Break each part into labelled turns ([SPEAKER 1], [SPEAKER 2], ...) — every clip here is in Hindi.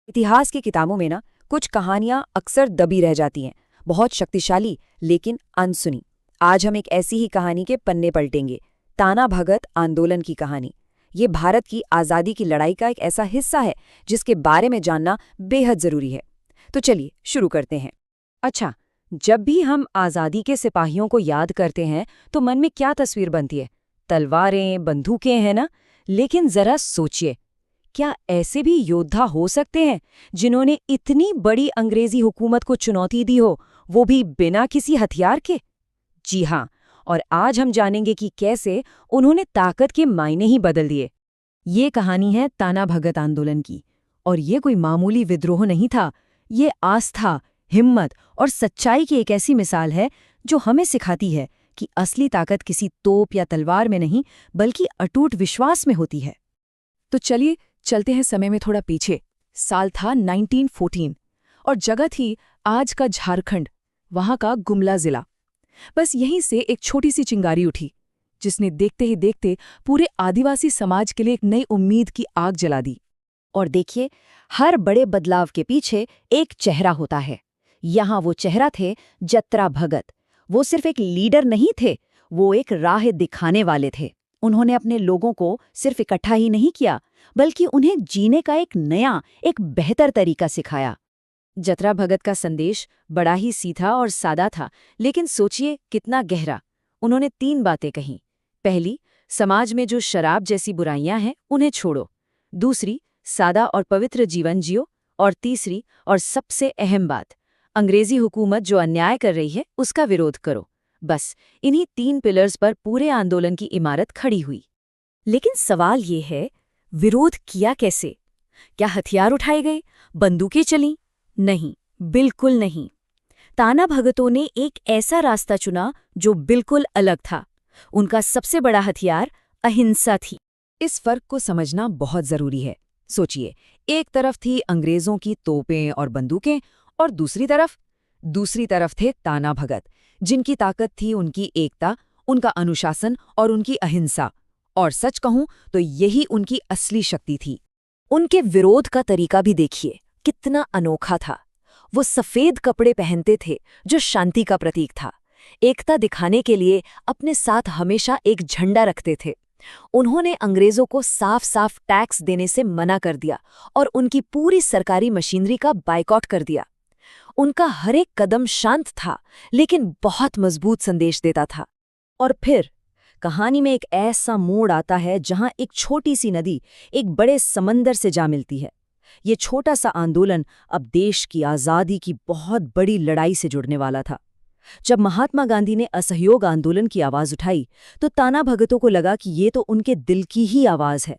[SPEAKER 1] इतिहास की किताबों में ना कुछ कहानियां अक्सर दबी रह जाती हैं, बहुत शक्तिशाली लेकिन अनसुनी। आज हम एक ऐसी ही कहानी के पन्ने पलटेंगे, ताना भगत आंदोलन की कहानी। ये भारत की आज़ादी की लड़ाई का एक ऐसा हिस्सा है जिसके बारे में जानना बेहद जरूरी है। तो चलिए शुरू करते हैं। अच्छा, जब भी हम आज़ादी के सिपाहियों को याद करते हैं तो मन में क्या तस्वीर बनती है? तलवारें, बंदूकें हैं ना? लेकिन जरा सोचिए, क्या ऐसे भी योद्धा हो सकते हैं जिन्होंने इतनी बड़ी अंग्रेजी हुकूमत को चुनौती दी हो, वो भी बिना किसी हथियार के? जी हाँ, और आज हम जानेंगे कि कैसे उन्होंने ताकत के मायने ही बदल दिए। ये कहानी है ताना भगत आंदोलन की, और ये कोई मामूली विद्रोह नहीं था। ये आस्था, हिम्मत और सच्चाई की एक ऐसी मिसाल है जो हमें सिखाती है कि असली ताकत किसी तोप या तलवार में नहीं, बल्कि अटूट विश्वास में होती है। तो चलिए चलते हैं समय में थोड़ा पीछे। साल था 1914 और जगह थी आज का झारखंड, वहां का गुमला जिला। बस यहीं से एक छोटी सी चिंगारी उठी जिसने देखते ही देखते पूरे आदिवासी समाज के लिए एक नई उम्मीद की आग जला दी। और देखिए, हर बड़े बदलाव के पीछे एक चेहरा होता है। यहाँ वो चेहरा थे जत्रा भगत। वो सिर्फ एक लीडर नहीं थे, वो एक राह दिखाने वाले थे। उन्होंने अपने लोगों को सिर्फ इकट्ठा ही नहीं किया, बल्कि उन्हें जीने का एक नया, एक बेहतर तरीका सिखाया। जत्रा भगत का संदेश बड़ा ही सीधा और सादा था, लेकिन सोचिए कितना गहरा। उन्होंने 3 बातें कहीं। पहली, समाज में जो शराब जैसी बुराइयां हैं उन्हें छोड़ो। दूसरी, सादा और पवित्र जीवन जियो। और तीसरी और सबसे अहम बात, अंग्रेजी हुकूमत जो अन्याय कर रही है उसका विरोध करो। बस इन्हीं 3 पिलर्स पर पूरे आंदोलन की इमारत खड़ी हुई। लेकिन सवाल ये है, विरोध किया कैसे? क्या हथियार उठाए गए, बंदूकें चलीं? नहीं, बिल्कुल नहीं। ताना भगतों ने एक ऐसा रास्ता चुना जो बिल्कुल अलग था। उनका सबसे बड़ा हथियार अहिंसा थी। इस फर्क को समझना बहुत जरूरी है। सोचिए, एक तरफ थी अंग्रेजों की तोपें और बंदूकें, और दूसरी तरफ थे ताना भगत, जिनकी ताकत थी उनकी एकता, उनका अनुशासन और उनकी अहिंसा। और सच कहूं तो यही उनकी असली शक्ति थी। उनके विरोध का तरीका भी देखिए, कितना अनोखा था। वो सफेद कपड़े पहनते थे जो शांति का प्रतीक था। एकता दिखाने के लिए अपने साथ हमेशा एक झंडा रखते थे। उन्होंने अंग्रेजों को साफ साफ टैक्स देने से मना कर दिया और उनकी पूरी सरकारी मशीनरी का बायकॉट कर दिया। उनका हर एक कदम शांत था, लेकिन बहुत मजबूत संदेश देता था। और फिर कहानी में एक ऐसा मोड़ आता है जहां एक छोटी सी नदी एक बड़े समंदर से जा मिलती है। ये छोटा सा आंदोलन अब देश की आज़ादी की बहुत बड़ी लड़ाई से जुड़ने वाला था। जब महात्मा गांधी ने असहयोग आंदोलन की आवाज उठाई, तो ताना भगतों को लगा कि ये तो उनके दिल की ही आवाज है।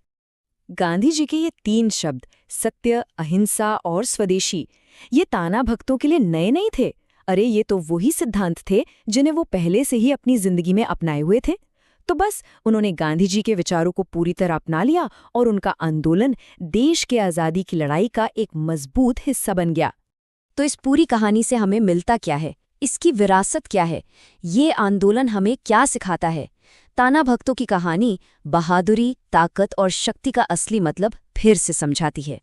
[SPEAKER 1] गांधी जी के ये 3 शब्द, सत्य, अहिंसा और स्वदेशी, ये ताना भक्तों के लिए नए नहीं थे। अरे, ये तो वही सिद्धांत थे जिन्हें वो पहले से ही अपनी जिंदगी में अपनाए हुए थे। तो बस उन्होंने गांधी जी के विचारों को पूरी तरह अपना लिया और उनका आंदोलन देश के आज़ादी की लड़ाई का एक मजबूत हिस्सा बन गया। तो इस पूरी कहानी से हमें मिलता क्या है? इसकी विरासत क्या है? ये आंदोलन हमें क्या सिखाता है? ताना भक्तों की कहानी बहादुरी, ताकत और शक्ति का असली मतलब फिर से समझाती है।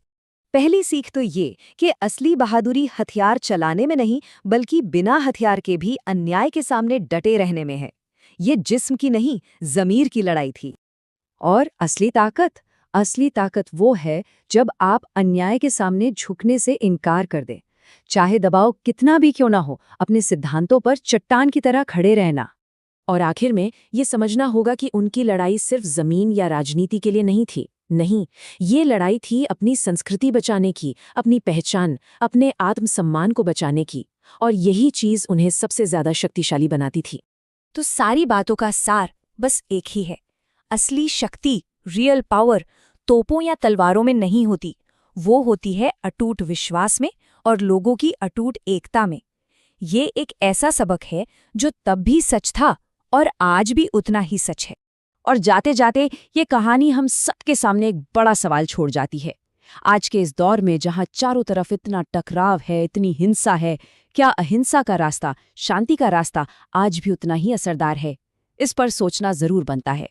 [SPEAKER 1] पहली सीख तो ये कि असली बहादुरी हथियार चलाने में नहीं, बल्कि बिना हथियार के भी अन्याय के सामने डटे रहने में है। ये जिस्म की नहीं, ज़मीर की लड़ाई थी। और असली ताकत वो है जब आप अन्याय के सामने झुकने से इनकार कर दें। चाहे दबाव कितना भी क्यों ना हो, अपने सिद्धांतों पर चट्टान की तरह खड़े रहना। और आखिर में ये समझना होगा कि उनकी लड़ाई सिर्फ जमीन या राजनीति के लिए नहीं थी। नहीं, ये लड़ाई थी अपनी संस्कृति बचाने की, अपनी पहचान, अपने आत्मसम्मान को बचाने की। और यही चीज उन्हें सबसे ज्यादा शक्तिशाली बनाती थी। तो सारी बातों का सार बस एक ही है, असली शक्ति, रियल पावर तोपों या तलवारों में नहीं होती, वो होती है अटूट विश्वास में और लोगों की अटूट एकता में। ये एक ऐसा सबक है जो तब भी सच था और आज भी उतना ही सच है। और जाते जाते ये कहानी हम सबके सामने एक बड़ा सवाल छोड़ जाती है। आज के इस दौर में जहां चारों तरफ इतना टकराव है, इतनी हिंसा है, क्या अहिंसा का रास्ता, शांति का रास्ता आज भी उतना ही असरदार है? इस पर सोचना जरूर बनता है।